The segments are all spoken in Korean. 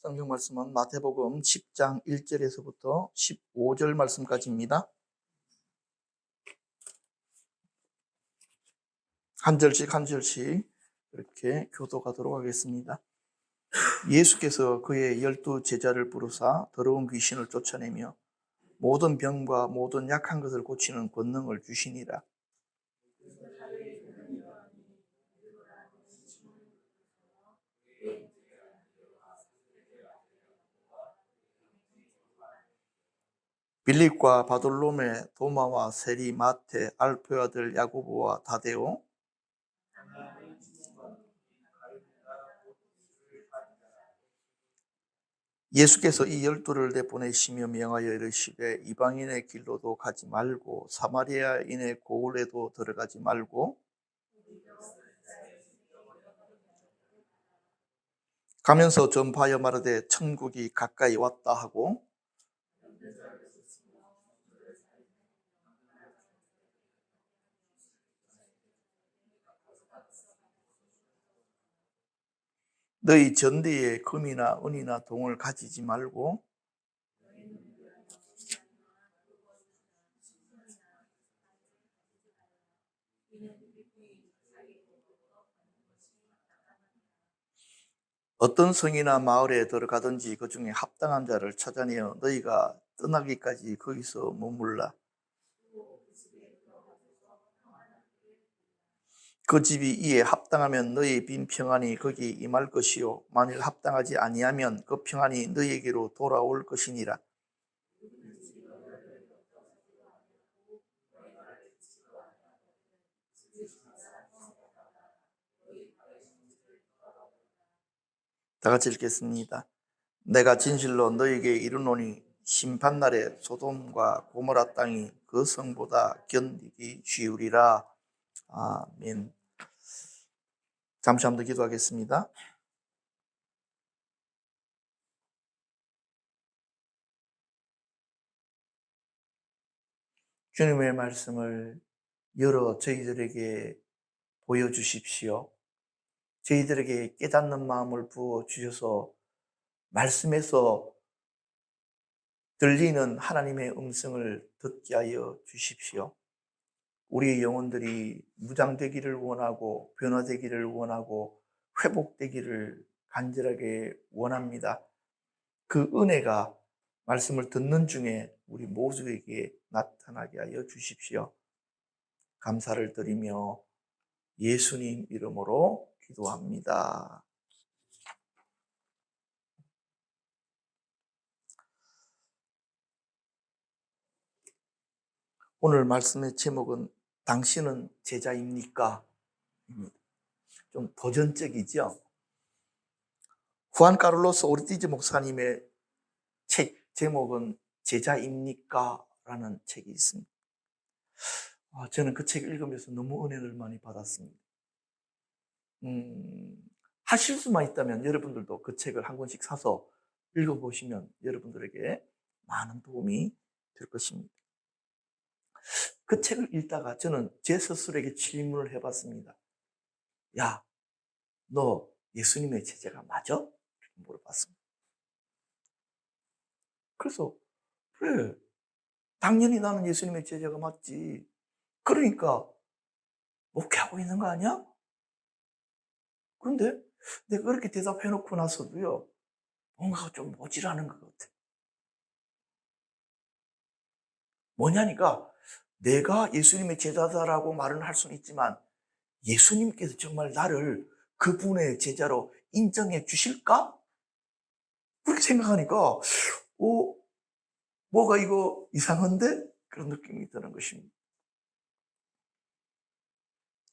성경 말씀은 마태복음 10장 1절에서부터 15절 말씀까지입니다. 한 절씩 이렇게 교도하도록 하겠습니다. 예수께서 그의 12 제자를 부르사 더러운 귀신을 쫓아내며 모든 병과 모든 약한 것을 고치는 권능을 주시니라. 빌립과 바돌로메, 도마와 세리, 마테, 알페의 아들 야고보와 다데오, 예수께서 이 12를 내보내시며 명하여 이르시되 이방인의 길로도 가지 말고 사마리아인의 고을에도 들어가지 말고 가면서 전파하여 말하되 천국이 가까이 왔다 하고 너희 전대에 금이나 은이나 동을 가지지 말고 어떤 성이나 마을에 들어가든지 그 중에 합당한 자를 찾아내어 너희가 떠나기까지 거기서 머물라. 그 집이 이에 합당하면 너희 빈 평안이 거기 임할 것이요 만일 합당하지 아니하면 그 평안이 너희에게로 돌아올 것이니라. 다 같이 읽겠습니다. 내가 진실로 너희에게 이르노니 심판날에 소돔과 고모라 땅이 그 성보다 견디기 쉬우리라. 아멘. 잠시 한번 더 기도하겠습니다. 주님의 말씀을 열어 저희들에게 보여주십시오. 저희들에게 깨닫는 마음을 부어 주셔서 말씀에서 들리는 하나님의 음성을 듣게 하여 주십시오. 우리의 영혼들이 무장되기를 원하고 변화되기를 원하고 회복되기를 간절하게 원합니다. 그 은혜가 말씀을 듣는 중에 우리 모두에게 나타나게 하여 주십시오. 감사를 드리며 예수님 이름으로 기도합니다. 오늘 말씀의 제목은 당신은 제자입니까? 좀 도전적이죠? 후안 카를로스 오르티즈 목사님의 책 제목은 제자입니까? 라는 책이 있습니다. 저는 그 책을 읽으면서 너무 은혜를 많이 받았습니다. 하실 수만 있다면 여러분들도 그 책을 한 권씩 사서 읽어보시면 여러분들에게 많은 도움이 될 것입니다. 그 책을 읽다가 저는 제 스스로에게 질문을 해봤습니다. 야, 너 예수님의 제자가 맞아? 이렇게 물어봤습니다. 그래서 그래, 당연히 나는 예수님의 제자가 맞지. 그러니까 목회하고 있는 거 아니야? 그런데 내가 그렇게 대답해놓고 나서도요, 뭔가 좀 모질하는 것 같아. 뭐냐니까 내가 예수님의 제자다라고 말은 할 수는 있지만 예수님께서 정말 나를 그분의 제자로 인정해 주실까? 그렇게 생각하니까 뭐가 이거 이상한데? 그런 느낌이 드는 것입니다.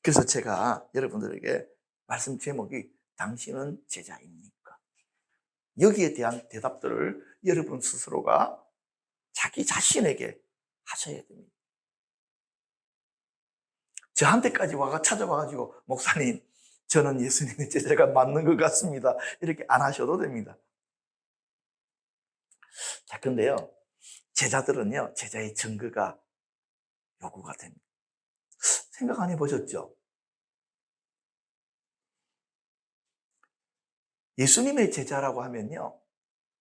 그래서 제가 여러분들에게 말씀 제목이 당신은 제자입니까? 여기에 대한 대답들을 여러분 스스로가 자기 자신에게 하셔야 됩니다. 저한테까지 찾아와가지고 목사님, 저는 예수님의 제자가 맞는 것 같습니다. 이렇게 안 하셔도 됩니다. 자, 근데요, 제자들은요, 제자의 증거가 요구가 됩니다. 생각 안 해보셨죠? 예수님의 제자라고 하면요,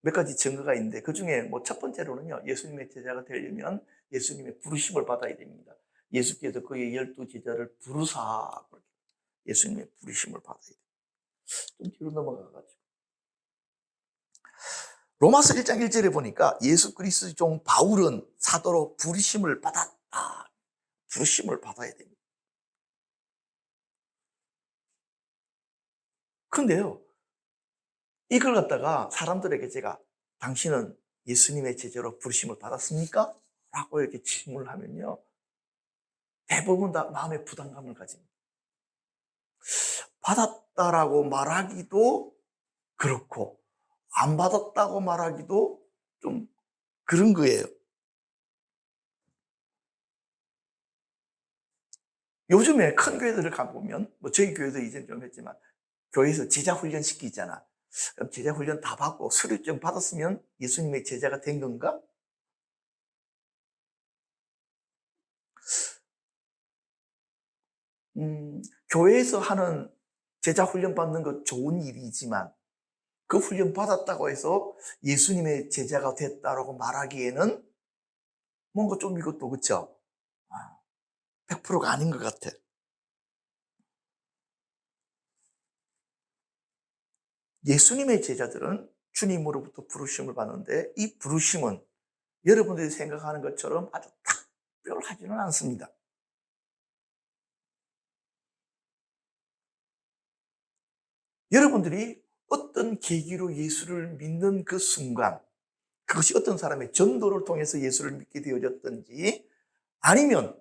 몇 가지 증거가 있는데 그중에 뭐 첫 번째로는요. 예수님의 제자가 되려면 예수님의 부르심을 받아야 됩니다. 예수께서 그의 12 제자를 부르사 예수님의 부르심을 받아야 돼요. 좀 뒤로 넘어가 가지고 로마서 1장 1절에 보니까 예수 그리스도의 종 바울은 사도로 부르심을 받았다. 부르심을 받아야 됩니다. 근데요. 이걸 갖다가 사람들에게 제가 당신은 예수님의 제자로 부르심을 받았습니까? 라고 이렇게 질문을 하면요. 대부분 다 마음의 부담감을 가집니다. 받았다라고 말하기도 그렇고 안 받았다고 말하기도 좀 그런 거예요. 요즘에 큰 교회들을 가보면 뭐 저희 교회도 이제 좀 했지만 교회에서 제자 훈련 시키잖아. 그럼 제자 훈련 다 받고 수료증 받았으면 예수님의 제자가 된 건가? 교회에서 하는 제자 훈련 받는 거 좋은 일이지만 그 훈련 받았다고 해서 예수님의 제자가 됐다라고 말하기에는 뭔가 좀 이것도 그렇죠? 100%가 아닌 것 같아. 예수님의 제자들은 주님으로부터 부르심을 받는데 이 부르심은 여러분들이 생각하는 것처럼 아주 특별하지는 않습니다. 여러분들이 어떤 계기로 예수를 믿는 그 순간 그것이 어떤 사람의 전도를 통해서 예수를 믿게 되어졌든지 아니면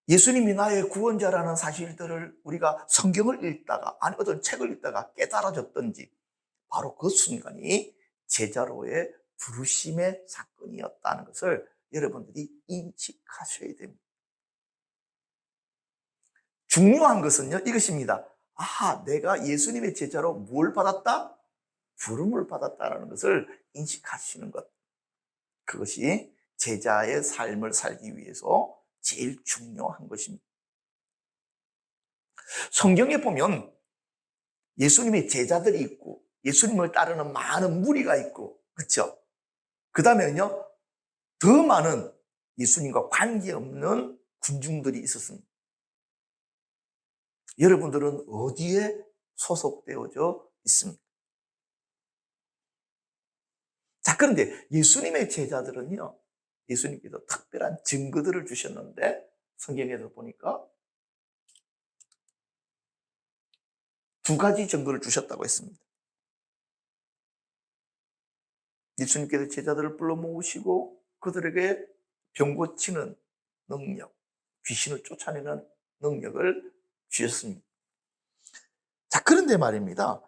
예수님이 나의 구원자라는 사실들을 우리가 성경을 읽다가 아니 어떤 책을 읽다가 깨달아졌든지 바로 그 순간이 제자로의 부르심의 사건이었다는 것을 여러분들이 인식하셔야 됩니다. 중요한 것은요 이것입니다. 내가 예수님의 제자로 뭘 받았다? 부름을 받았다는 것을 인식하시는 것. 그것이 제자의 삶을 살기 위해서 제일 중요한 것입니다. 성경에 보면 예수님의 제자들이 있고 예수님을 따르는 많은 무리가 있고 그렇죠? 그 다음에는요 더 많은 예수님과 관계없는 군중들이 있었습니다. 여러분들은 어디에 소속되어져 있습니까? 자, 그런데 예수님의 제자들은요 예수님께서 특별한 증거들을 주셨는데 성경에서 보니까 두 가지 증거를 주셨다고 했습니다. 예수님께서 제자들을 불러 모으시고 그들에게 병 고치는 능력, 귀신을 쫓아내는 능력을 주셨습니다. 자, 그런데 말입니다.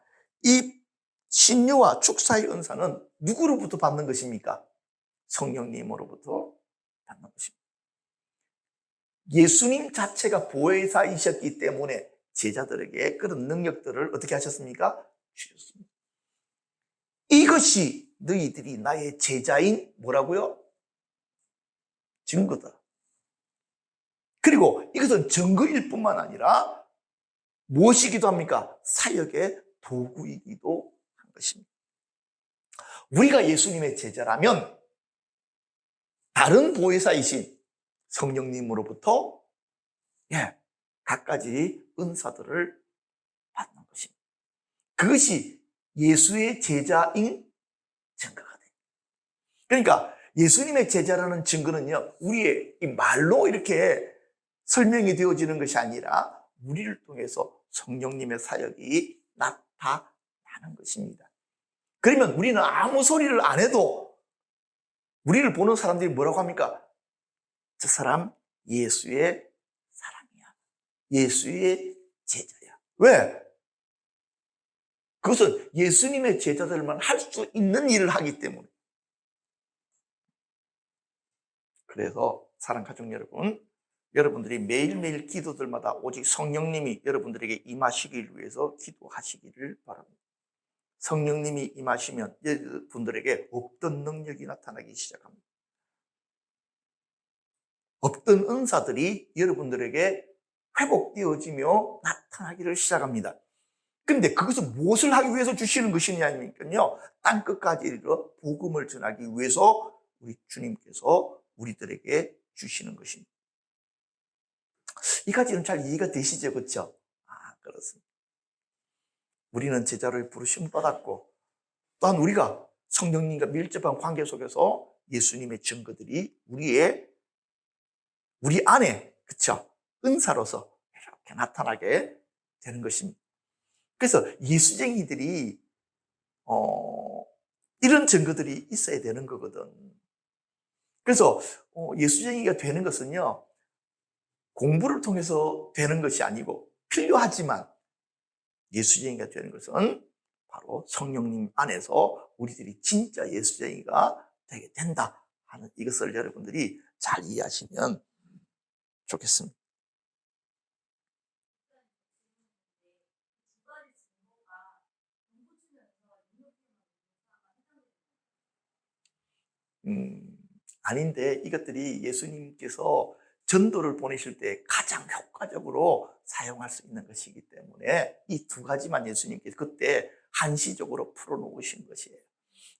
이 신유와 축사의 은사는 누구로부터 받는 것입니까? 성령님으로부터 받는 것입니다. 예수님 자체가 보혜사이셨기 때문에 제자들에게 그런 능력들을 어떻게 하셨습니까? 주셨습니다. 이것이 너희들이 나의 제자인 뭐라고요? 증거다. 그리고 이것은 증거일 뿐만 아니라 무엇이기도 합니까? 사역의 도구이기도 한 것입니다. 우리가 예수님의 제자라면 다른 보혜사이신 성령님으로부터 갖가지 은사들을 받는 것입니다. 그것이 예수의 제자인 증거가 됩니다. 그러니까 예수님의 제자라는 증거는요, 우리의 이 말로 이렇게 설명이 되어지는 것이 아니라 우리를 통해서 성령님의 사역이 나타나는 것입니다. 그러면 우리는 아무 소리를 안 해도 우리를 보는 사람들이 뭐라고 합니까? 저 사람 예수의 사람이야. 예수의 제자야. 왜? 그것은 예수님의 제자들만 할 수 있는 일을 하기 때문에. 그래서 사랑 가족 여러분, 여러분들이 매일매일 기도들마다 오직 성령님이 여러분들에게 임하시길 위해서 기도하시기를 바랍니다. 성령님이 임하시면 여러분들에게 없던 능력이 나타나기 시작합니다. 없던 은사들이 여러분들에게 회복되어지며 나타나기를 시작합니다. 근데 그것은 무엇을 하기 위해서 주시는 것이냐면요, 땅끝까지 이르러 복음을 전하기 위해서 우리 주님께서 우리들에게 주시는 것입니다. 이 가지는 잘 이해가 되시죠? 그렇죠? 그렇습니다. 우리는 제자를 부르심 받았고, 또한 우리가 성령님과 밀접한 관계 속에서 예수님의 증거들이 우리 안에, 그쵸? 은사로서 이렇게 나타나게 되는 것입니다. 그래서 예수쟁이들이, 이런 증거들이 있어야 되는 거거든. 그래서, 예수쟁이가 되는 것은요, 공부를 통해서 되는 것이 아니고 필요하지만 예수쟁이가 되는 것은 바로 성령님 안에서 우리들이 진짜 예수쟁이가 되게 된다 하는 이것을 여러분들이 잘 이해하시면 좋겠습니다. 아닌데 이것들이 예수님께서 전도를 보내실 때 가장 효과적으로 사용할 수 있는 것이기 때문에 이 두 가지만 예수님께서 그때 한시적으로 풀어놓으신 것이에요.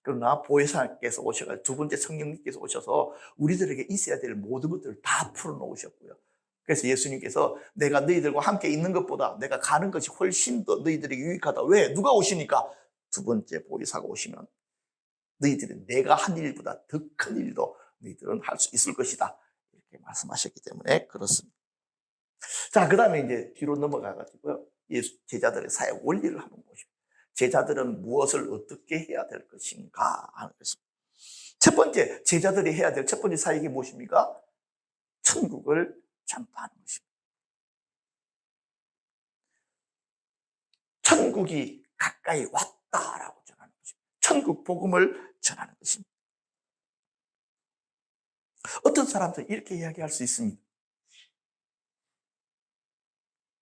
그러나 보혜사께서 오셔서 두 번째 성령님께서 오셔서 우리들에게 있어야 될 모든 것들을 다 풀어놓으셨고요. 그래서 예수님께서 내가 너희들과 함께 있는 것보다 내가 가는 것이 훨씬 더 너희들에게 유익하다. 왜? 누가 오시니까? 두 번째 보혜사가 오시면 너희들은 내가 한 일보다 더 큰 일도 너희들은 할 수 있을 것이다. 이렇게 말씀하셨기 때문에 그렇습니다. 자, 그 다음에 이제 뒤로 넘어가가지고요. 제자들의 사역 원리를 한번 보십시오. 제자들은 무엇을 어떻게 해야 될 것인가 하는 것입니다. 첫 번째, 제자들이 해야 될 첫 번째 사역이 무엇입니까? 천국을 전파하는 것입니다. 천국이 가까이 왔다라고 전하는 것입니다. 천국 복음을 전하는 것입니다. 어떤 사람들은 이렇게 이야기할 수 있습니다.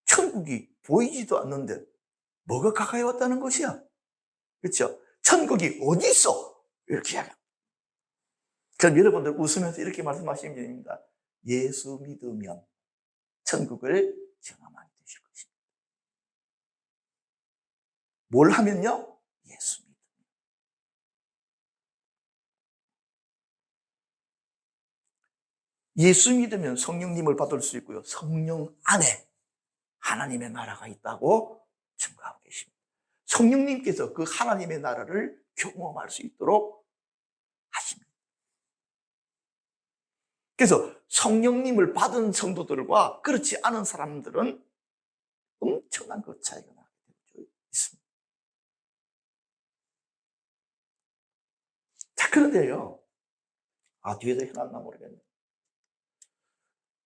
천국이 보이지도 않는데 뭐가 가까이 왔다는 것이야? 그렇죠? 천국이 어디 있어? 이렇게 이야기합니다. 그럼 여러분들 웃으면서 이렇게 말씀하시면 됩니다. 예수 믿으면 천국을 경험하게 되실 것입니다. 뭘 하면요? 예수 믿으면. 예수 믿으면 성령님을 받을 수 있고요. 성령 안에 하나님의 나라가 있다고 증거하고 계십니다. 성령님께서 그 하나님의 나라를 경험할 수 있도록 하십니다. 그래서 성령님을 받은 성도들과 그렇지 않은 사람들은 엄청난 그 차이가 나게 되어 있습니다. 자, 그런데요. 뒤에도 해놨나 모르겠네요.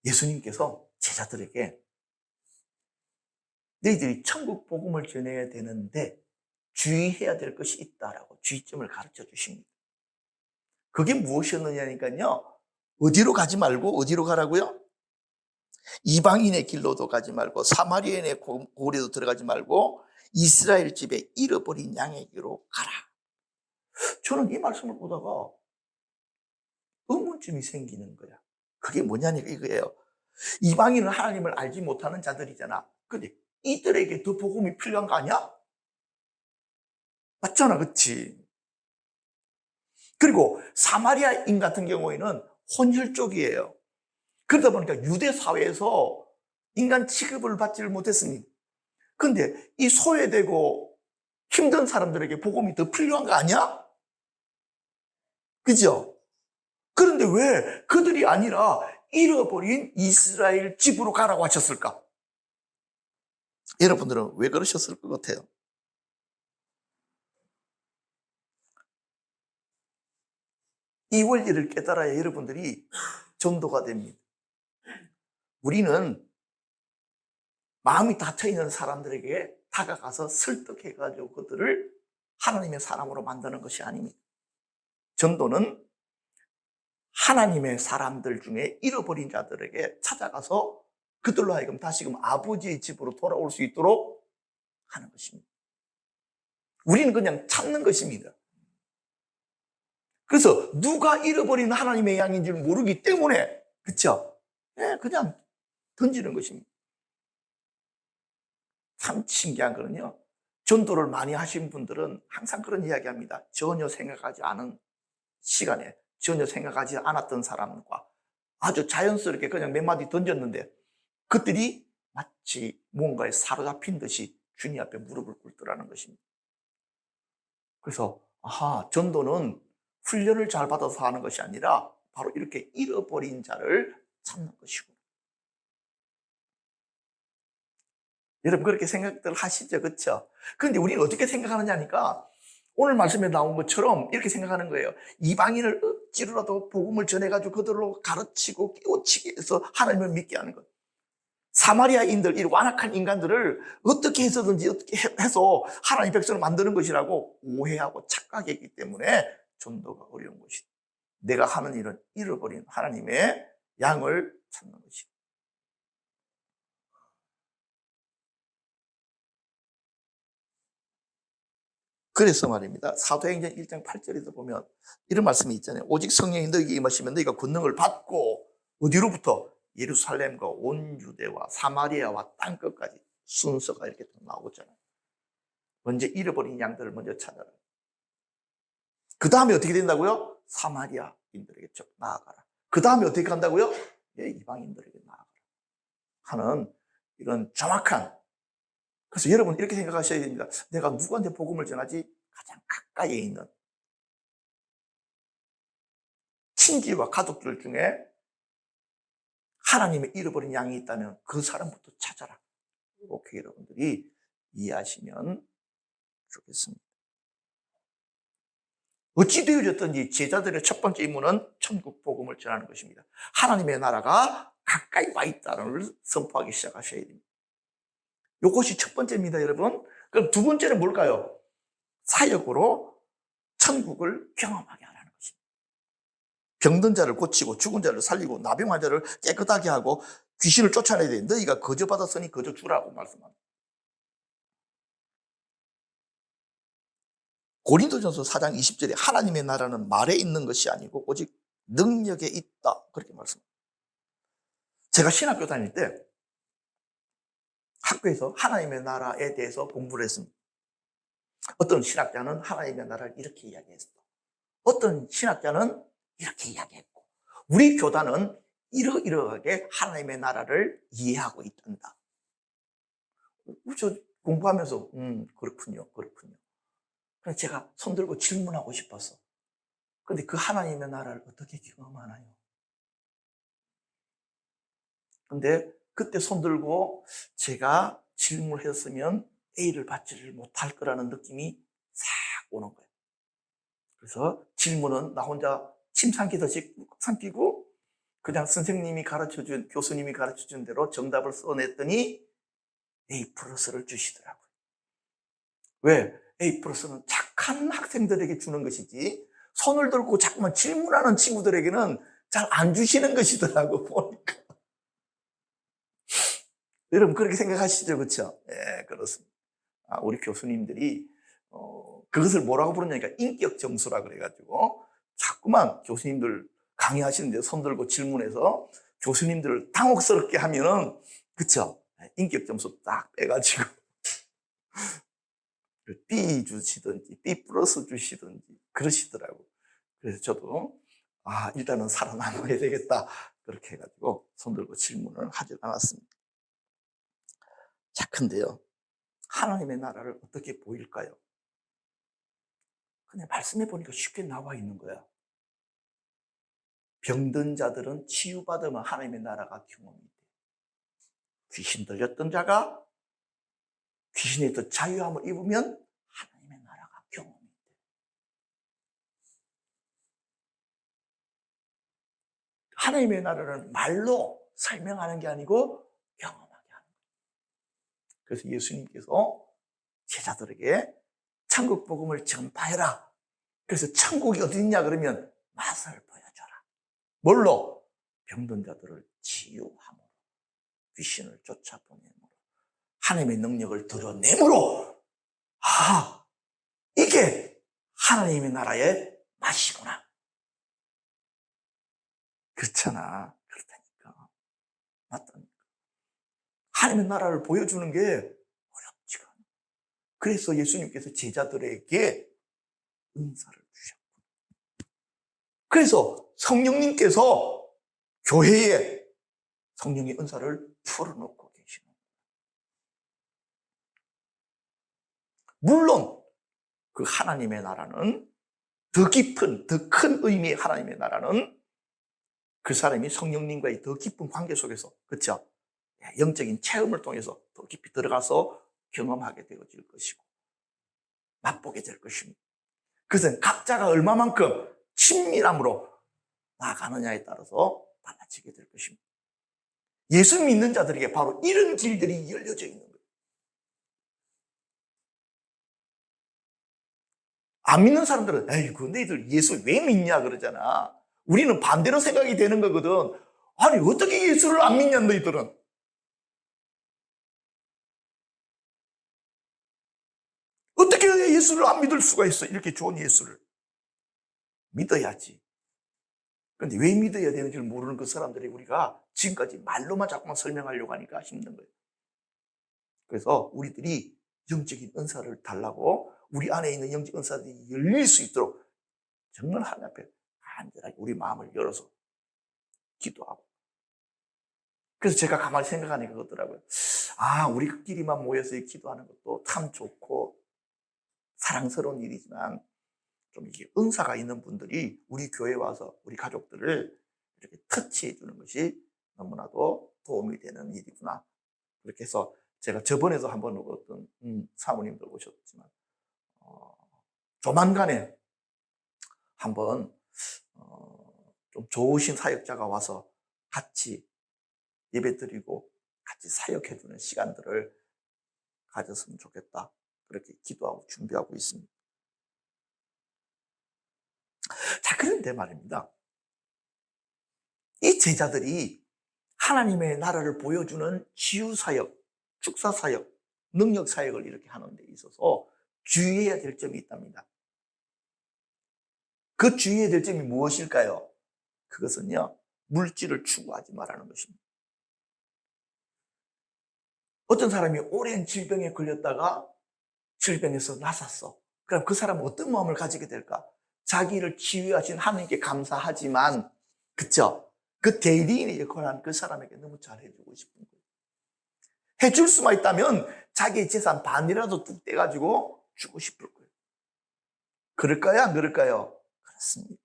예수님께서 제자들에게 너희들이 천국 복음을 전해야 되는데 주의해야 될 것이 있다라고 주의점을 가르쳐 주십니다. 그게 무엇이었느냐니까요. 어디로 가지 말고 어디로 가라고요? 이방인의 길로도 가지 말고 사마리아인의 고리도 들어가지 말고 이스라엘 집에 잃어버린 양에게로 가라. 저는 이 말씀을 보다가 의문점이 생기는 거야. 그게 뭐냐니까 이거예요. 이방인은 하나님을 알지 못하는 자들이잖아. 근데 이들에게 더 복음이 필요한 거 아니야? 맞잖아, 그치? 그리고 사마리아인 같은 경우에는 혼혈족이에요. 그러다 보니까 유대 사회에서 인간 취급을 받지를 못했습니다. 근데 이 소외되고 힘든 사람들에게 복음이 더 필요한 거 아니야? 그죠? 그런데 왜 그들이 아니라 잃어버린 이스라엘 집으로 가라고 하셨을까? 여러분들은 왜 그러셨을 것 같아요? 이 원리를 깨달아야 여러분들이 전도가 됩니다. 우리는 마음이 닫혀있는 사람들에게 다가가서 설득해가지고 그들을 하나님의 사람으로 만드는 것이 아닙니다. 전도는 하나님의 사람들 중에 잃어버린 자들에게 찾아가서 그들로 하여금 다시금 아버지의 집으로 돌아올 수 있도록 하는 것입니다. 우리는 그냥 찾는 것입니다. 그래서 누가 잃어버린 하나님의 양인 줄 모르기 때문에, 그렇죠? 그냥 던지는 것입니다. 참 신기한 거는요, 전도를 많이 하신 분들은 항상 그런 이야기 합니다. 전혀 생각하지 않은 시간에 전혀 생각하지 않았던 사람과 아주 자연스럽게 그냥 몇 마디 던졌는데 그들이 마치 무언가에 사로잡힌 듯이 주님 앞에 무릎을 꿇더라는 것입니다. 그래서 전도는 훈련을 잘 받아서 하는 것이 아니라 바로 이렇게 잃어버린 자를 찾는 것이고. 여러분 그렇게 생각들 하시죠, 그렇죠? 그런데 우리는 어떻게 생각하느냐니까 오늘 말씀에 나온 것처럼 이렇게 생각하는 거예요. 이방인을 억지로라도 복음을 전해가지고 그들로 가르치고 깨우치게 해서 하나님을 믿게 하는 것. 사마리아인들, 이 완악한 인간들을 어떻게 해서든지 어떻게 해서 하나님 백성을 만드는 것이라고 오해하고 착각했기 때문에 전도가 어려운 것이다. 내가 하는 일은 잃어버린 하나님의 양을 찾는 것이다. 그래서 말입니다. 사도행전 1장 8절에도 보면 이런 말씀이 있잖아요. 오직 성령이 너희에게 임하시면 너희가 권능을 받고 어디로부터? 예루살렘과 온 유대와 사마리아와 땅끝까지 순서가 이렇게 나오잖아요. 먼저 잃어버린 양들을 먼저 찾아라. 그 다음에 어떻게 된다고요? 사마리아인들에게 나아가라. 그 다음에 어떻게 간다고요? 이방인들에게 나아가라 하는 이런 정확한. 그래서 여러분 이렇게 생각하셔야 됩니다. 내가 누구한테 복음을 전하지? 가장 가까이에 있는 친지와 가족들 중에 하나님의 잃어버린 양이 있다면 그 사람부터 찾아라. 이렇게 여러분들이 이해하시면 좋겠습니다. 어찌 되어졌든지 제자들의 첫 번째 임무는 천국 복음을 전하는 것입니다. 하나님의 나라가 가까이 와 있다는 걸 선포하기 시작하셔야 됩니다. 이것이 첫 번째입니다, 여러분. 그럼 두 번째는 뭘까요? 사역으로 천국을 경험하게 하라는 것입니다. 병든 자를 고치고 죽은 자를 살리고 나병 환자를 깨끗하게 하고 귀신을 쫓아내야 돼. 너희가 거저 받았으니 거저 주라고 말씀합니다. 고린도전서 4장 20절에 하나님의 나라는 말에 있는 것이 아니고 오직 능력에 있다. 그렇게 말씀합니다. 제가 신학교 다닐 때 학교에서 하나님의 나라에 대해서 공부를 했습니다. 어떤 신학자는 하나님의 나라를 이렇게 이야기했어. 어떤 신학자는 이렇게 이야기했고 우리 교단은 이러이러하게 하나님의 나라를 이해하고 있단다. 저 공부하면서 그렇군요. 그래서 제가 손들고 질문하고 싶었어. 그런데 그 하나님의 나라를 어떻게 경험하나요? 그런데 그때 손들고 제가 질문을 했으면 A를 받지를 못할 거라는 느낌이 싹 오는 거예요. 그래서 질문은 나 혼자 침 삼키듯이 삼키고 그냥 선생님이 가르쳐준, 교수님이 가르쳐준 대로 정답을 써냈더니 A 플러스를 주시더라고요. 왜? A 플러스는 착한 학생들에게 주는 것이지 손을 들고 자꾸만 질문하는 친구들에게는 잘 안 주시는 것이더라고 보니까. 여러분 그렇게 생각하시죠? 그렇죠? 예, 그렇습니다. 우리 교수님들이 그것을 뭐라고 부르냐니까 인격 점수라 그래가지고 자꾸만 교수님들 강의하시는데 손 들고 질문해서 교수님들을 당혹스럽게 하면은 그쵸? 인격 점수 딱 빼가지고 B 주시든지 B 플러스 주시든지 그러시더라고. 그래서 저도 일단은 살아남아야 되겠다 그렇게 해가지고 손 들고 질문을 하지 않았습니다. 자, 근데요 하나님의 나라를 어떻게 보일까요? 그냥 말씀해 보니까 쉽게 나와 있는 거야. 병든 자들은 치유받으면 하나님의 나라가 경험이 돼. 귀신 들렸던 자가 귀신에서 자유함을 입으면 하나님의 나라가 경험이 돼. 하나님의 나라는 말로 설명하는 게 아니고 경험하게 하는 거예요. 그래서 예수님께서 제자들에게 천국 복음을 전파해라. 그래서 천국이 어디 있냐 그러면 맛을 보여줘라. 뭘로? 병든 자들을 치유함으로, 귀신을 쫓아보내므로, 하나님의 능력을 드러내므로, 이게 하나님의 나라의 맛이구나. 그렇잖아. 그렇다니까. 맞다니까. 하나님의 나라를 보여주는 게 어렵지가 않아. 그래서 예수님께서 제자들에게 은사를 주셨고, 그래서 성령님께서 교회에 성령의 은사를 풀어놓고 계시는 거예요. 물론 그 하나님의 나라는 더 깊은, 더 큰 의미의 하나님의 나라는 그 사람이 성령님과의 더 깊은 관계 속에서, 그렇죠? 영적인 체험을 통해서 더 깊이 들어가서 경험하게 되어질 것이고 맛보게 될 것입니다. 그것은 각자가 얼마만큼 친밀함으로 나아가느냐에 따라서 달라지게 될 것입니다. 예수 믿는 자들에게 바로 이런 길들이 열려져 있는 거예요. 안 믿는 사람들은 에이구 너희들 예수 왜 믿냐 그러잖아. 우리는 반대로 생각이 되는 거거든. 아니 어떻게 예수를 안 믿냐 너희들은. 어떻게 예수를 안 믿을 수가 있어. 이렇게 좋은 예수를 믿어야지. 그런데 왜 믿어야 되는지를 모르는 그 사람들이 우리가 지금까지 말로만 자꾸만 설명하려고 하니까 힘든 거예요. 그래서 우리들이 영적인 은사를 달라고 우리 안에 있는 영적 은사들이 열릴 수 있도록 정말 하나님 앞에 간절하게 우리 마음을 열어서 기도하고. 그래서 제가 가만히 생각하니까 그렇더라고요. 아, 우리끼리만 모여서 기도하는 것도 참 좋고 사랑스러운 일이지만 좀 이게 은사가 있는 분들이 우리 교회에 와서 우리 가족들을 이렇게 터치해 주는 것이 너무나도 도움이 되는 일이구나. 그렇게 해서 제가 저번에도 한번 어떤 사모님들 오셨지만 조만간에 한번 좀 좋으신 사역자가 와서 같이 예배드리고 같이 사역해주는 시간들을 가졌으면 좋겠다. 그렇게 기도하고 준비하고 있습니다. 자, 그런데 말입니다. 이 제자들이 하나님의 나라를 보여주는 치유사역, 축사사역, 능력사역을 이렇게 하는 데 있어서 주의해야 될 점이 있답니다. 그 주의해야 될 점이 무엇일까요? 그것은요, 물질을 추구하지 말라는 것입니다. 어떤 사람이 오랜 질병에 걸렸다가 질병에서 나섰어. 그럼 그 사람은 어떤 마음을 가지게 될까? 자기를 치유하신 하나님께 감사하지만, 그쵸? 그 대리인의 역할을 한 그 사람에게 너무 잘해주고 싶은 거예요. 해줄 수만 있다면 자기의 재산 반이라도 뚝 떼가지고 주고 싶을 거예요. 그럴까요? 안 그럴까요? 그렇습니다.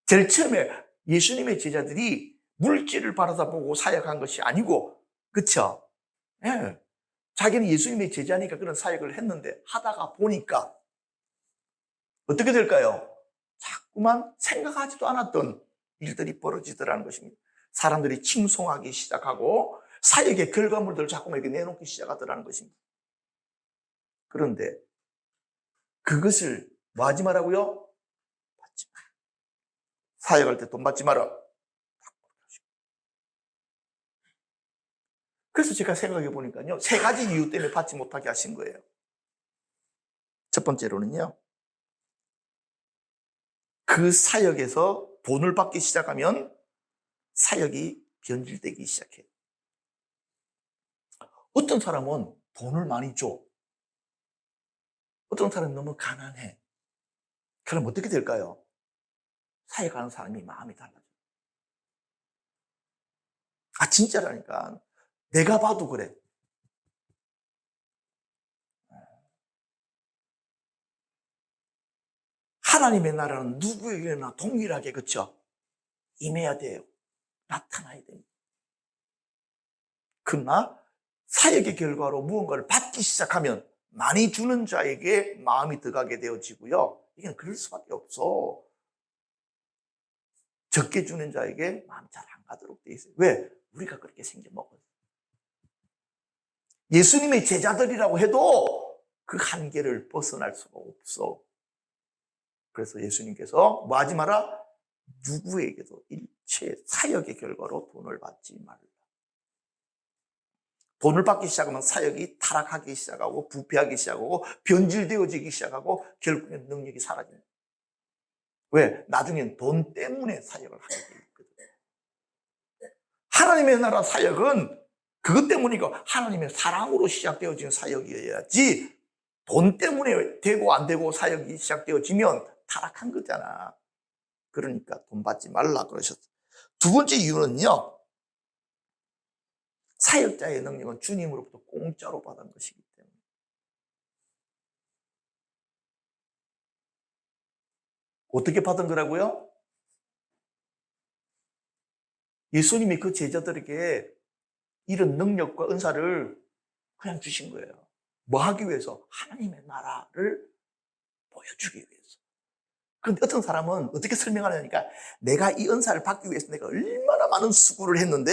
제일 처음에 예수님의 제자들이 물질을 바라다보고 사역한 것이 아니고, 그쵸? 예. 자기는 예수님의 제자니까 그런 사역을 했는데 하다가 보니까 어떻게 될까요? 자꾸만 생각하지도 않았던 일들이 벌어지더라는 것입니다. 사람들이 칭송하기 시작하고 사역의 결과물들을 자꾸만 이렇게 내놓기 시작하더라는 것입니다. 그런데 그것을 뭐 하지 말라고요? 받지 마라. 사역할 때 돈 받지 마라. 그래서 제가 생각해 보니까요, 세 가지 이유 때문에 받지 못하게 하신 거예요. 첫 번째로는요, 그 사역에서 돈을 받기 시작하면 사역이 변질되기 시작해요. 어떤 사람은 돈을 많이 줘. 어떤 사람은 너무 가난해. 그럼 어떻게 될까요? 사역하는 사람이 마음이 달라져요. 아, 진짜라니까. 내가 봐도 그래. 하나님의 나라는 누구에게나 동일하게, 그쵸? 임해야 돼요. 나타나야 됩니다. 그러나 사역의 결과로 무언가를 받기 시작하면 많이 주는 자에게 마음이 들어가게 되어지고요. 이건 그럴 수밖에 없어. 적게 주는 자에게 마음이 잘 안 가도록 돼 있어요. 왜? 우리가 그렇게 생겨먹어요. 예수님의 제자들이라고 해도 그 한계를 벗어날 수가 없어. 그래서 예수님께서 뭐 하지 마라? 누구에게도 일체 사역의 결과로 돈을 받지 말라. 돈을 받기 시작하면 사역이 타락하기 시작하고 부패하기 시작하고 변질되어지기 시작하고 결국엔 능력이 사라집니다. 왜? 나중엔 돈 때문에 사역을 하게 돼 있거든요. 하나님의 나라 사역은 그것 때문이니까 하나님의 사랑으로 시작되어진 사역이어야지 돈 때문에 되고 안 되고 사역이 시작되어지면 타락한 거잖아. 그러니까 돈 받지 말라 그러셨어요. 두 번째 이유는요. 사역자의 능력은 주님으로부터 공짜로 받은 것이기 때문에. 어떻게 받은 거라고요? 예수님이 그 제자들에게 이런 능력과 은사를 그냥 주신 거예요. 뭐 하기 위해서? 하나님의 나라를 보여주기 위해서. 그런데 어떤 사람은 어떻게 설명하냐니까 내가 이 은사를 받기 위해서 내가 얼마나 많은 수고를 했는데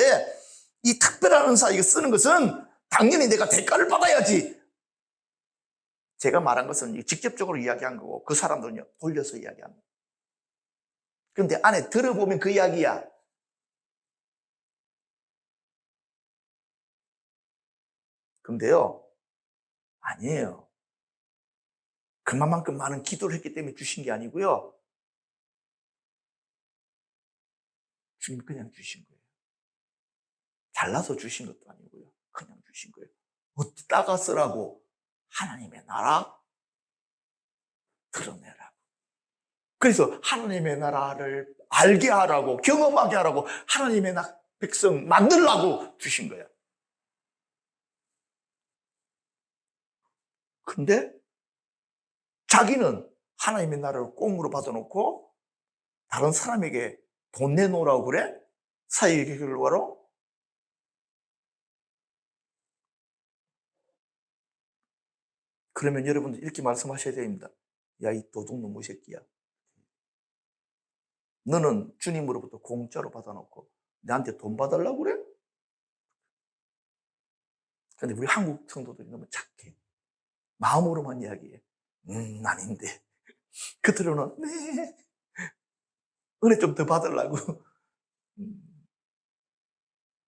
이 특별한 은사 이거 쓰는 것은 당연히 내가 대가를 받아야지. 제가 말한 것은 직접적으로 이야기한 거고 그 사람들은요 돌려서 이야기합니다. 그런데 안에 들어보면 그 이야기야. 근데요 아니에요. 그만큼 많은 기도를 했기 때문에 주신 게 아니고요. 주님 그냥 주신 거예요. 잘라서 주신 것도 아니고요. 그냥 주신 거예요. 어디다가 쓰라고? 하나님의 나라 드러내라고. 그래서 하나님의 나라를 알게 하라고, 경험하게 하라고, 하나님의 백성 만들라고 주신 거예요. 근데 자기는 하나님의 나라를 꽁으로 받아놓고 다른 사람에게 돈 내놓으라고 그래? 사역의 결과로? 그러면 여러분들 이렇게 말씀하셔야 됩니다. 야, 이 도둑놈의 새끼야. 너는 주님으로부터 공짜로 받아놓고 나한테 돈 받으려고 그래? 근데 우리 한국 성도들이 너무 착해. 마음으로만 이야기해. 아닌데. 겉으로는 네. 은혜 좀 더 받으려고.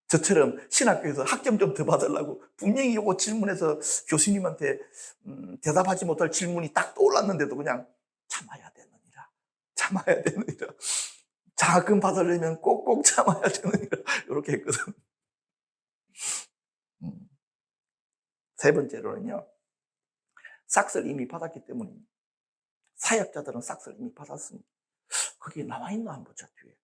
저처럼 신학교에서 학점 좀 더 받으려고 분명히 요거 질문에서 교수님한테 대답하지 못할 질문이 딱 떠올랐는데도 그냥 참아야 되느니라. 참아야 되느니라. 자금 받으려면 꼭꼭 참아야 되느니라. 이렇게 했거든. 세 번째로는요. 싹스를 이미 받았기 때문입니다. 사역자들은 싹스를 이미 받았습니다. 그게 나와 있나 한번 보자, 뒤에.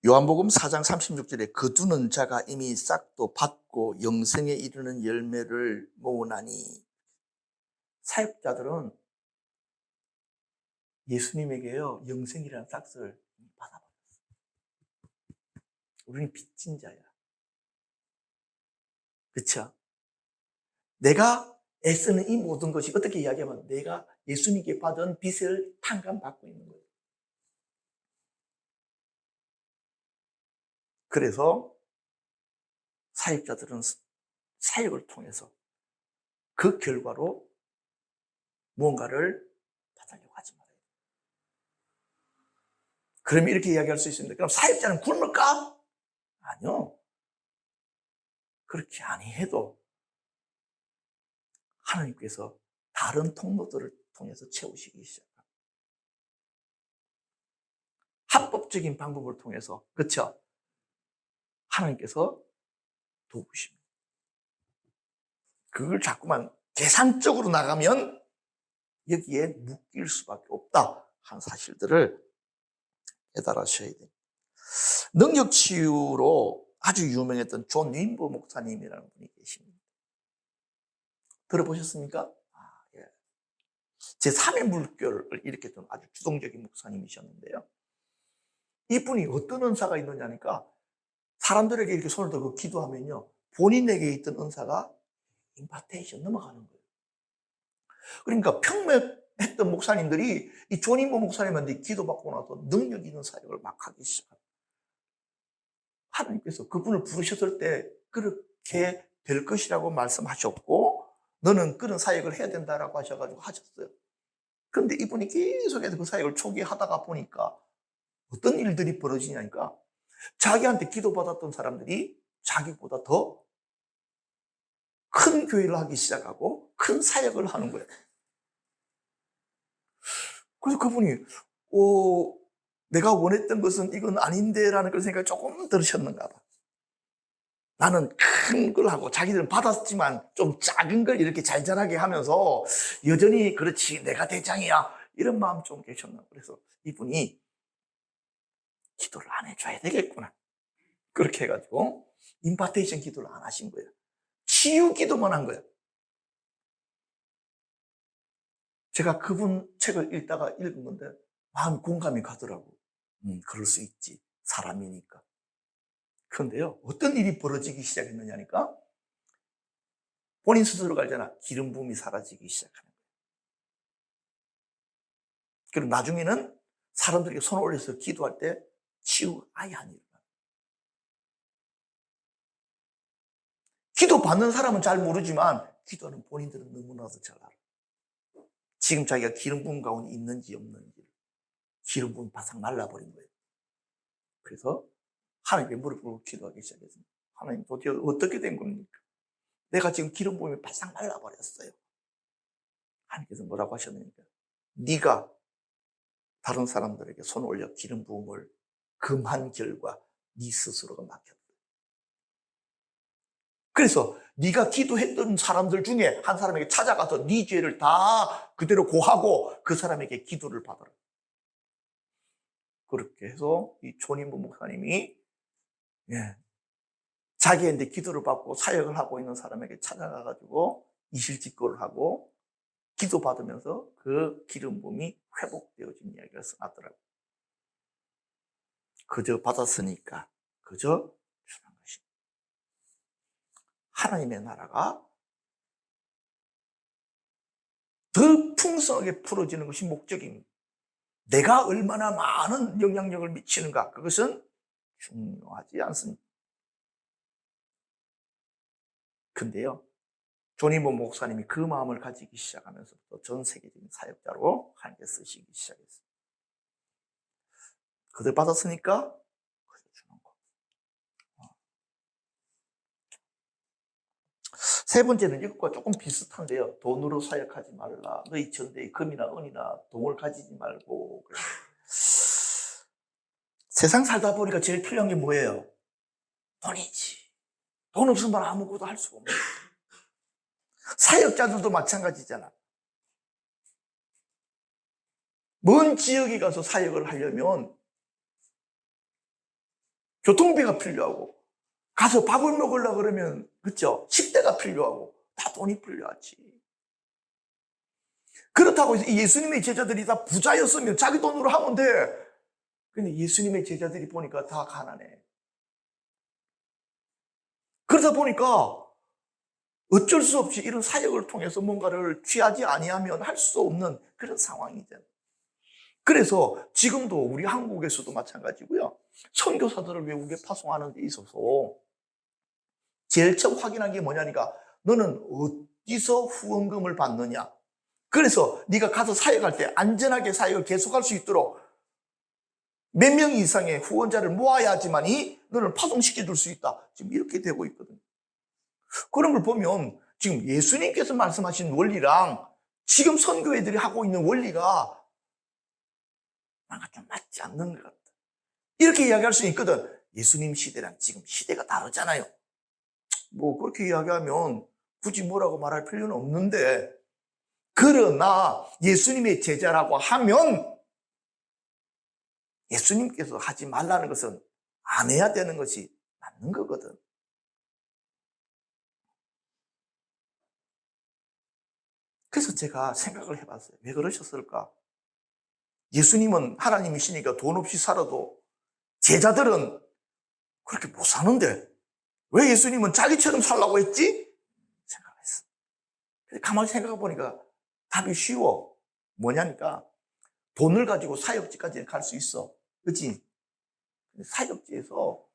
요한복음 4장 36절에 거두는 자가 이미 싹도 받고 영생에 이르는 열매를 모으나니. 사역자들은 예수님에게요 영생이라는 싹스를 받아버렸어요. 우리는 빚진 자야. 그렇죠? 내가 애쓰는 이 모든 것이 어떻게 이야기하면 내가 예수님께 받은 빚을 탕감받고 있는 거예요. 그래서 사역자들은 사역을 통해서 그 결과로 무언가를 받으려고 하지 말아요. 그러면 이렇게 이야기할 수 있습니다. 그럼 사역자는 굶을까? 아니요. 그렇게 아니해도 하나님께서 다른 통로들을 통해서 채우시기 시작합니다. 합법적인 방법을 통해서, 그렇죠? 하나님께서 도우십니다. 그걸 자꾸만 계산적으로 나가면 여기에 묶일 수밖에 없다 하는 사실들을 깨달으셔야 됩니다. 능력치유로 아주 유명했던 존 윈버 목사님이라는 분이 계십니다. 들어보셨습니까? 예. 제3의 물결을 일으켰던 아주 주동적인 목사님이셨는데요. 이분이 어떤 은사가 있느냐니까 사람들에게 이렇게 손을 들고 기도하면요 본인에게 있던 은사가 임파테이션 넘어가는 거예요. 그러니까 평맥했던 목사님들이 이 존 윈버 목사님한테 기도받고 나서 능력 있는 사역을 막 하기 시작합니다. 하나님께서 그분을 부르셨을 때 그렇게 될 것이라고 말씀하셨고 너는 그런 사역을 해야 된다라고 하셔가지고 하셨어요. 그런데 이분이 계속해서 그 사역을 초기에 하다가 보니까 어떤 일들이 벌어지냐니까 자기한테 기도받았던 사람들이 자기보다 더 큰 교회를 하기 시작하고 큰 사역을 하는 거예요. 그래서 그분이 내가 원했던 것은 이건 아닌데라는 그런 생각이 조금 들으셨는가 봐. 나는 큰 걸 하고 자기들은 받았지만 좀 작은 걸 이렇게 잘 자라게 하면서 여전히 그렇지 내가 대장이야 이런 마음 좀 계셨나. 그래서 이분이 기도를 안 해줘야 되겠구나. 그렇게 해가지고 임파테이션 기도를 안 하신 거예요. 치유 기도만 한 거예요. 제가 그분 책을 읽다가 읽은 건데 마음이 공감이 가더라고. 그럴 수 있지. 사람이니까. 그런데요, 어떤 일이 벌어지기 시작했느냐니까 본인 스스로가 알잖아. 기름 부음이 사라지기 시작하는 거예요. 그리고 나중에는 사람들에게 손을 올려서 기도할 때 치유 아예 안 일어나. 기도 받는 사람은 잘 모르지만 기도하는 본인들은 너무나도 잘 알아. 지금 자기가 기름 부음 가운데 있는지 없는지 기름 부음이 바싹 말라버린 거예요. 그래서 하나님께 무릎 꿇고 기도하기 시작했습니다. 하나님 도대체 어떻게 된 겁니까? 내가 지금 기름 부음이 바싹 말라버렸어요. 하나님께서 뭐라고 하셨느니까 네가 다른 사람들에게 손을 올려 기름 부음을 금한 결과 네 스스로가 막혔다. 그래서 네가 기도했던 사람들 중에 한 사람에게 찾아가서 네 죄를 다 그대로 고하고 그 사람에게 기도를 받아라. 그렇게 해서 이 조니모 목사님이 자기한테 기도를 받고 사역을 하고 있는 사람에게 찾아가가지고 이실직고를 하고 기도 받으면서 그 기름 부음이 회복되어진 이야기가 써놨더라고요. 그저 받았으니까 그저 주는 것입니다. 하나님의 나라가 더 풍성하게 풀어지는 것이 목적입니다. 내가 얼마나 많은 영향력을 미치는가 그것은 중요하지 않습니다. 근데요, 조니모 목사님이 그 마음을 가지기 시작하면서부터 전 세계적인 사역자로 하나님께 쓰시기 시작했어요. 그들 받았으니까 그저 주는 거. 세 번째는 이것과 조금 비슷한데요. 돈으로 사역하지 말라. 너희 전대에 금이나 은이나 동을 가지지 말고. 세상 살다 보니까 제일 필요한 게 뭐예요? 돈이지. 돈 없으면 아무것도 할 수가 없는 거예요. 사역자들도 마찬가지잖아. 먼 지역에 가서 사역을 하려면 교통비가 필요하고 가서 밥을 먹으려고 그러면 그렇죠? 식대가 필요하고 다 돈이 필요하지. 그렇다고 해서 예수님의 제자들이 다 부자였으면 자기 돈으로 하면 돼. 근데 예수님의 제자들이 보니까 다 가난해. 그러다 보니까 어쩔 수 없이 이런 사역을 통해서 뭔가를 취하지 아니하면 할 수 없는 그런 상황이잖아요. 그래서 지금도 우리 한국에서도 마찬가지고요. 선교사들을 외국에 파송하는 데 있어서 제일 처음 확인한 게 뭐냐니까 너는 어디서 후원금을 받느냐. 그래서 네가 가서 사역할 때 안전하게 사역을 계속할 수 있도록 몇 명 이상의 후원자를 모아야지만이 너를 파송시켜 줄 수 있다. 지금 이렇게 되고 있거든요. 그런 걸 보면 지금 예수님께서 말씀하신 원리랑 지금 선교회들이 하고 있는 원리가 뭔가 좀 맞지 않는 것 같다. 이렇게 이야기할 수 있거든. 예수님 시대랑 지금 시대가 다르잖아요. 뭐 그렇게 이야기하면 굳이 뭐라고 말할 필요는 없는데, 그러나 예수님의 제자라고 하면 예수님께서 하지 말라는 것은 안 해야 되는 것이 맞는 거거든. 그래서 제가 생각을 해봤어요. 왜 그러셨을까? 예수님은 하나님이시니까 돈 없이 살아도 제자들은 그렇게 못 사는데 왜 예수님은 자기처럼 살라고 했지? 생각했어. 가만히 생각해 보니까 답이 쉬워. 뭐냐니까 돈을 가지고 사역지까지 갈 수 있어. 그렇지? 사역지에서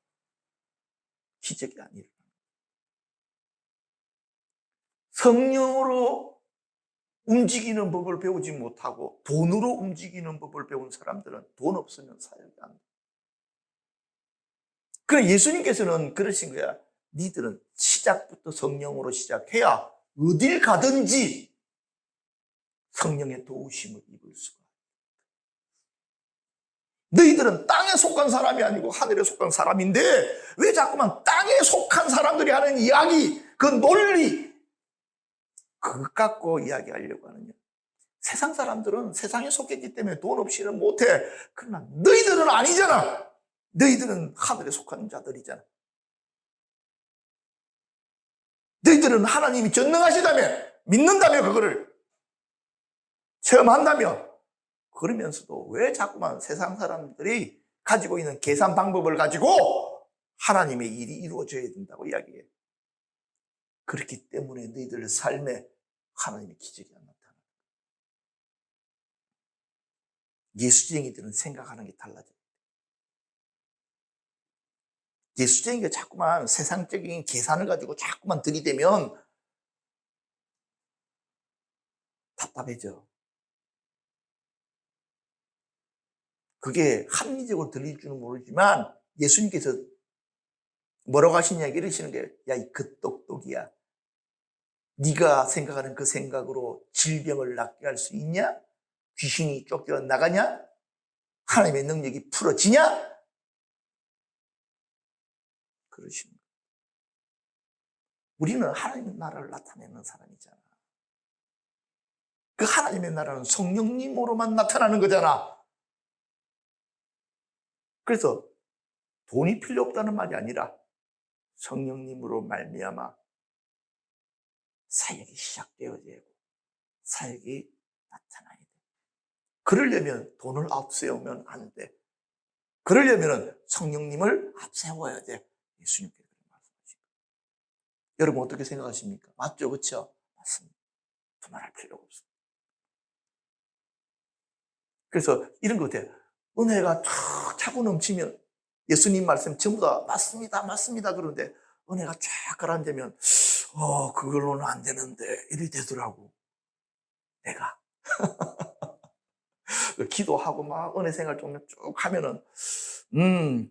기적이 아니라 성령으로 움직이는 법을 배우지 못하고 돈으로 움직이는 법을 배운 사람들은 돈 없으면 사역이 안 돼. 그래 예수님께서는 그러신 거야. 니들은 시작부터 성령으로 시작해야 어딜 가든지 성령의 도우심을 입을 수가 있다. 너희들은 땅에 속한 사람이 아니고 하늘에 속한 사람인데 왜 자꾸만 땅에 속한 사람들이 하는 이야기, 그 논리, 그것 갖고 이야기하려고 하느냐. 세상 사람들은 세상에 속했기 때문에 돈 없이는 못해. 그러나 너희들은 아니잖아. 너희들은 하늘에 속한 자들이잖아. 너희들은 하나님이 전능하시다면, 믿는다면, 그거를 체험한다면, 그러면서도 왜 자꾸만 세상 사람들이 가지고 있는 계산 방법을 가지고 하나님의 일이 이루어져야 된다고 이야기해요. 그렇기 때문에 너희들 삶에 하나님의 기적이 안 나타나. 예수쟁이들은 생각하는 게 달라져요. 예수쟁이가 자꾸만 세상적인 계산을 가지고 자꾸만 들이대면 답답해져. 그게 합리적으로 들릴 줄은 모르지만 예수님께서 뭐라고 하시냐 이러시는 게, 야, 이 그 똑똑이야. 네가 생각하는 그 생각으로 질병을 낫게 할 수 있냐? 귀신이 쫓겨나가냐? 하나님의 능력이 풀어지냐? 그러시는 거예요. 우리는 하나님의 나라를 나타내는 사람이잖아. 그 하나님의 나라는 성령님으로만 나타나는 거잖아. 그래서 돈이 필요 없다는 말이 아니라 성령님으로 말미암아 사역이 시작되어야 되고 사역이 나타나야 돼. 그러려면 돈을 앞세우면 안 돼. 그러려면 성령님을 앞세워야 돼. 예수님께서 그렇게 말씀하신 거예요. 여러분 어떻게 생각하십니까? 맞죠? 그렇죠? 맞습니다. 두말할 필요가 없습니다. 그래서 이런 것 같아요. 은혜가 쫙 차고 넘치면 예수님 말씀 전부 다 맞습니다, 맞습니다. 그런데 은혜가 쫙 가라앉으면 그걸로는 안 되는데 이리 되더라고. 내가 기도하고 막 은혜 생활 좀 쭉 하면은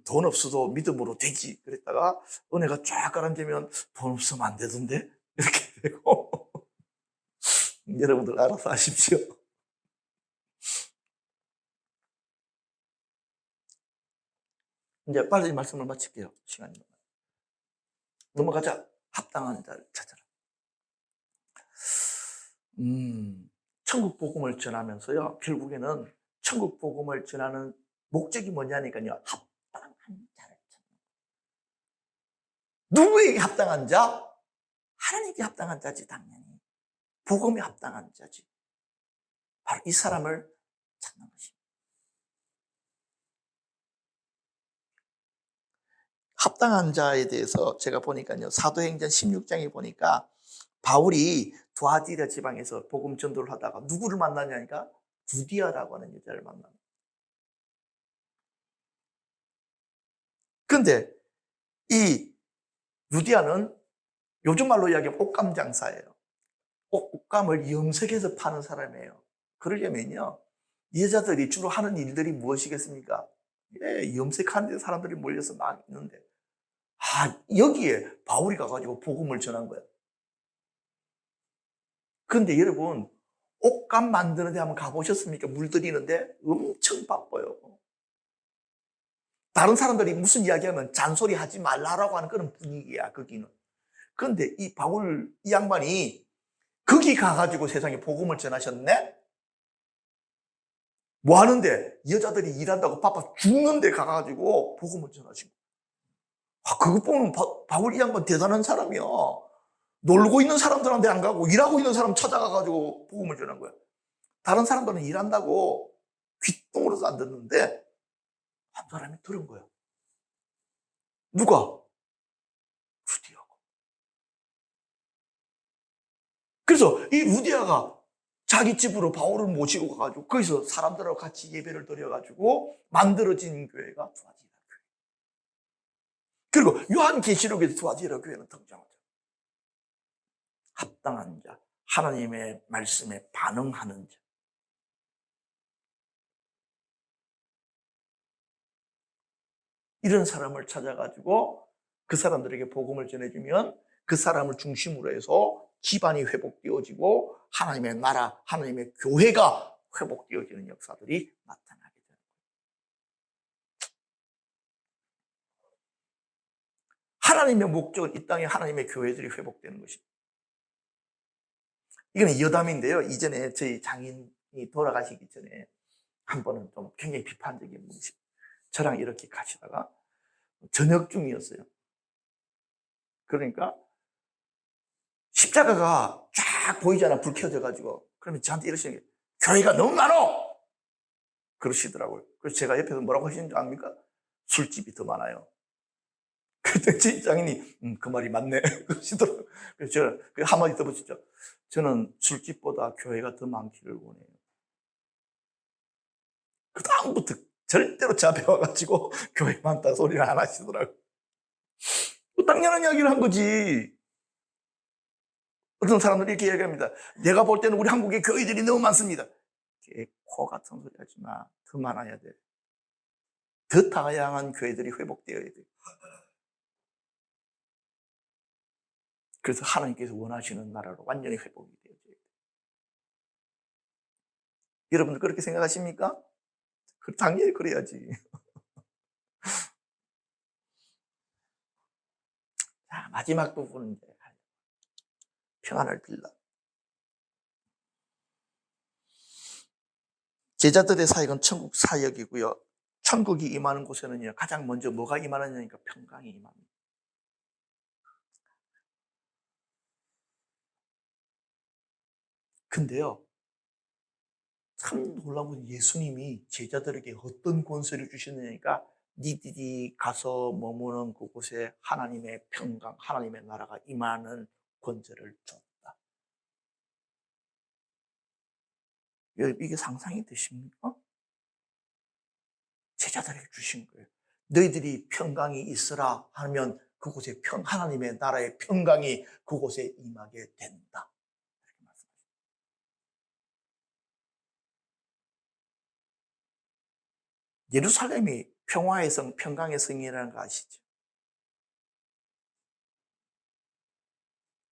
돈 없어도 믿음으로 되지. 그랬다가 은혜가 쫙 가라앉으면 돈 없으면 안 되던데 이렇게 되고 여러분들 알아서 하십시오. 이제 빨리 말씀을 마칠게요. 시간이 넘어가자. 합당한 자를 찾아라. 천국 복음을 전하면서요, 결국에는 천국 복음을 전하는 목적이 뭐냐니까요, 합당한 자를 찾는 거예요. 누구에게 합당한 자? 하나님께 합당한 자지, 당연히. 복음에 합당한 자지. 바로 이 사람을 찾는 것입니다. 합당한 자에 대해서 제가 보니까요, 사도행전 16장에 보니까 바울이 두아디라 지방에서 복음 전도를 하다가 누구를 만나냐니까 루디아라고 하는 여자를 만납니다. 그런데 이 루디아는 요즘 말로 이야기하면 옷감 장사예요. 옷감을 염색해서 파는 사람이에요. 그러려면요, 이 여자들이 주로 하는 일들이 무엇이겠습니까? 염색하는 데 사람들이 몰려서 막 있는데, 여기에 바울이 가가지고 복음을 전한 거예요. 그런데 여러분, 옷감 만드는 데 한번 가보셨습니까? 물들이는데 엄청 바빠요. 다른 사람들이 무슨 이야기하면 잔소리 하지 말라라고 하는 그런 분위기야, 거기는. 그런데 이 바울, 이 양반이 거기 가가지고 세상에 복음을 전하셨네? 뭐 하는데? 여자들이 일한다고 바빠 죽는데 가가지고 복음을 전하신 거야. 그것 보면 바울 이 양반 대단한 사람이야. 놀고 있는 사람들한테 안 가고 일하고 있는 사람 찾아가가지고 복음을 전한 거야. 다른 사람들은 일한다고 귓등으로도 안 듣는데 한 사람이 들은 거야. 누가? 루디아가. 그래서 이 루디아가 자기 집으로 바울을 모시고 가가지고 거기서 사람들하고 같이 예배를 드려가지고 만들어진 교회가 두아디라 교회. 그리고 요한계시록에서 두아디라 교회는 등장하죠. 합당한 자, 하나님의 말씀에 반응하는 자. 이런 사람을 찾아가지고 그 사람들에게 복음을 전해주면 그 사람을 중심으로 해서 집안이 회복되어지고 하나님의 나라, 하나님의 교회가 회복되어지는 역사들이 나타나게 되는 거예요. 하나님의 목적은 이 땅에 하나님의 교회들이 회복되는 것입니다. 이건 여담인데요. 이전에 저희 장인이 돌아가시기 전에 한 번은 좀 굉장히 비판적인 분이십니다. 저랑 이렇게 가시다가 저녁 중이었어요. 그러니까 십자가가 쫙 보이잖아. 불 켜져가지고. 그러면 저한테 이러시는 게 교회가 너무 많어! 그러시더라고요. 그래서 제가 옆에서 뭐라고 하시는 줄 압니까? 술집이 더 많아요. 그때 제 장인이 그 말이 맞네 그러시더라고요. 그래서 제가 한마디 더 붙였죠. 저는 술집보다 교회가 더 많기를 원해요. 그 다음부터 절대로 제 앞에 와가지고 교회 많다 소리를 안 하시더라고요. 당연한 이야기를 한 거지. 어떤 사람들이 이렇게 얘기합니다. 내가 볼 때는 우리 한국에 교회들이 너무 많습니다. 코 같은 소리 하지 마. 더 많아야 돼. 더 다양한 교회들이 회복되어야 돼. 그래서 하나님께서 원하시는 나라로 완전히 회복이 되어져야 돼. 여러분들 그렇게 생각하십니까? 당연히 그래야지. 자, 마지막 부분은 이제 평안을 빌라. 제자들의 사역은 천국 사역이고요. 천국이 임하는 곳에는요, 가장 먼저 뭐가 임하느냐니까 평강이 임합니다. 근데요, 참 놀라운 건 예수님이 제자들에게 어떤 권세를 주시느냐니까 니들이 가서 머무는 그곳에 하나님의 평강, 하나님의 나라가 임하는 권세를 줬다. 이게 상상이 되십니까? 제자들에게 주신 거예요. 너희들이 평강이 있으라 하면 그곳에 하나님의 나라의 평강이 그곳에 임하게 된다. 이렇게 말씀하십니다. 예루살렘이 평화의 성, 평강의 성이라는 거 아시죠?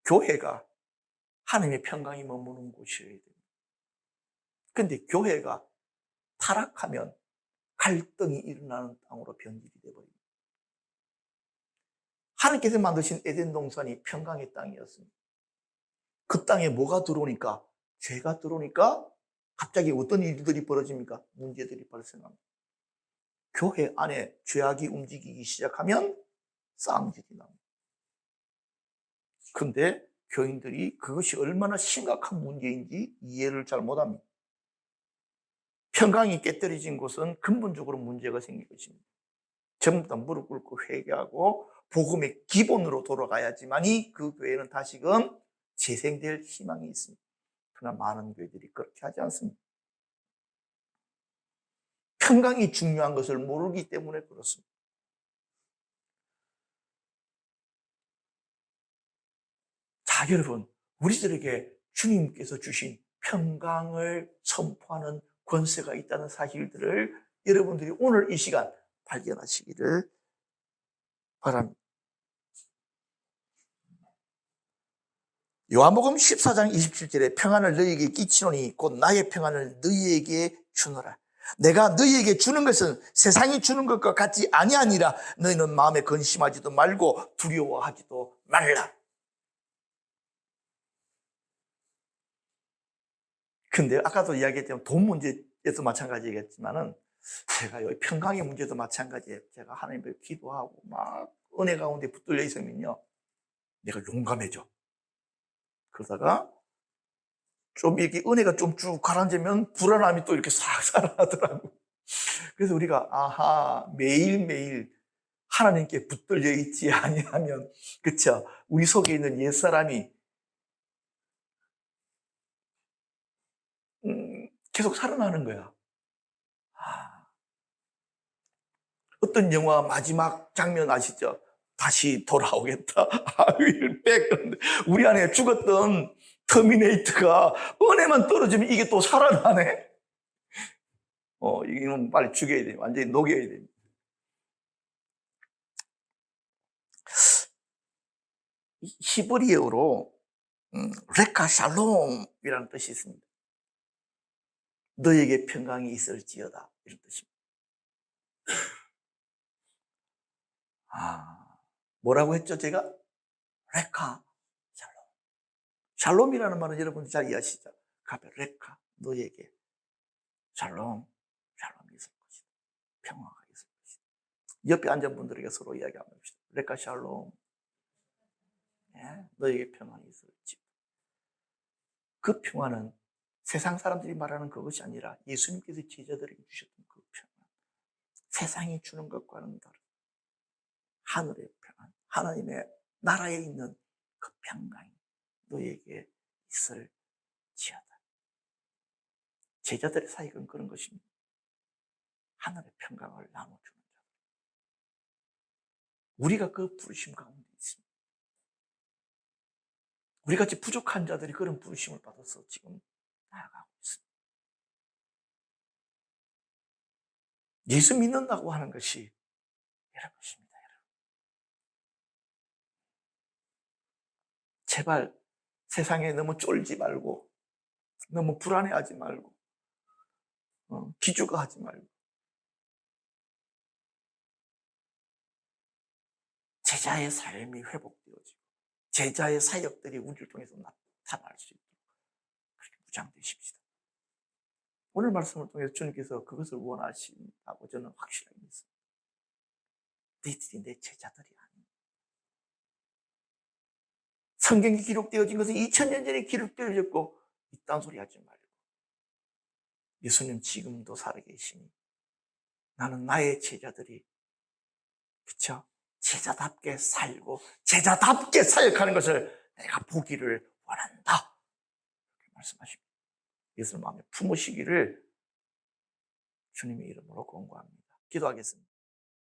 교회가 하나님의 평강이 머무는 곳이어야 됩니다. 그런데 교회가 타락하면 갈등이 일어나는 땅으로 변질이 되어버립니다. 하나님께서 만드신 에덴 동산이 평강의 땅이었습니다. 그 땅에 뭐가 들어오니까, 죄가 들어오니까 갑자기 어떤 일들이 벌어집니까? 문제들이 발생합니다. 교회 안에 죄악이 움직이기 시작하면 싸움질이 납니다. 그런데 교인들이 그것이 얼마나 심각한 문제인지 이해를 잘 못합니다. 평강이 깨뜨려진 곳은 근본적으로 문제가 생긴 것입니다. 전부 다 무릎 꿇고 회개하고 복음의 기본으로 돌아가야지만이 그 교회는 다시금 재생될 희망이 있습니다. 그러나 많은 교회들이 그렇게 하지 않습니다. 평강이 중요한 것을 모르기 때문에 그렇습니다. 자, 여러분, 우리들에게 주님께서 주신 평강을 선포하는 권세가 있다는 사실들을 여러분들이 오늘 이 시간 발견하시기를 바랍니다. 요한복음 14장 27절에 평안을 너희에게 끼치노니 곧 나의 평안을 너희에게 주노라. 내가 너희에게 주는 것은 세상이 주는 것과 같지 아니하니라. 너희는 마음에 근심하지도 말고 두려워하지도 말라. 근데 아까도 이야기했지만 돈 문제에도 마찬가지겠지만은 제가 여기 평강의 문제도 마찬가지예요. 제가 하나님께 기도하고 막 은혜 가운데 붙들려 있으면요, 내가 용감해져. 그러다가 좀 이렇게 은혜가 좀 쭉 가라앉으면 불안함이 또 이렇게 싹 살아나더라고요. 그래서 우리가 매일매일 하나님께 붙들려 있지 아니하면, 그쵸? 우리 속에 있는 옛사람이 계속 살아나는 거야. 어떤 영화 마지막 장면 아시죠? 다시 돌아오겠다. 그런데 우리 안에 죽었던 터미네이터가 은혜만 떨어지면 이게 또 살아나네. 이건 빨리 죽여야 돼. 완전히 녹여야 됩니다. 히브리어로 레카 샬롬이라는 뜻이 있습니다. 너에게 평강이 있을지어다, 이런 뜻입니다. 뭐라고 했죠, 제가? 레카 샬롬. 샬롬이라는 말은 여러분 잘 이해하시죠? 가베 레카, 너에게 샬롬이 있을 것이다. 평화가 있을 것이다. 옆에 앉은 분들에게 서로 이야기 한번 해봅시다. 레카 샬롬. 예? 너에게 평안이 있을지. 그 평안은 세상 사람들이 말하는 그것이 아니라 예수님께서 제자들에게 주셨던 그 평안. 세상이 주는 것과는 다른 하늘의 평안, 하나님의 나라에 있는 그 평강이 너에게 있을지어다. 제자들의 사역은 그런 것입니다. 하늘의 평강을 나눠주는 자. 우리가 그 부르심 가운데 있습니다. 우리같이 부족한 자들이 그런 부르심을 받아서 지금 나아가고 있습니다. 예수 믿는다고 하는 것이 이런 것입니다. 여러분. 제발 세상에 너무 쫄지 말고, 너무 불안해하지 말고, 기죽어하지 말고, 제자의 삶이 회복되어지고 제자의 사역들이 우리를 통해서 나타날 수 있도록 그렇게 무장되십시다. 오늘 말씀을 통해서 주님께서 그것을 원하신다고 저는 확실하게 믿습니다. 너희들이 내 제자들이 아닙니다. 성경에 기록되어진 것은 2000년 전에 기록되어졌고 이딴 소리 하지 말고 예수님 지금도 살아계시니 나는 나의 제자들이, 그렇죠? 제자답게 살고 제자답게 사역하는 것을 내가 보기를 원한다, 그렇게 말씀하십니다. 이것을 마음에 품으시기를 주님의 이름으로 권고합니다. 기도하겠습니다.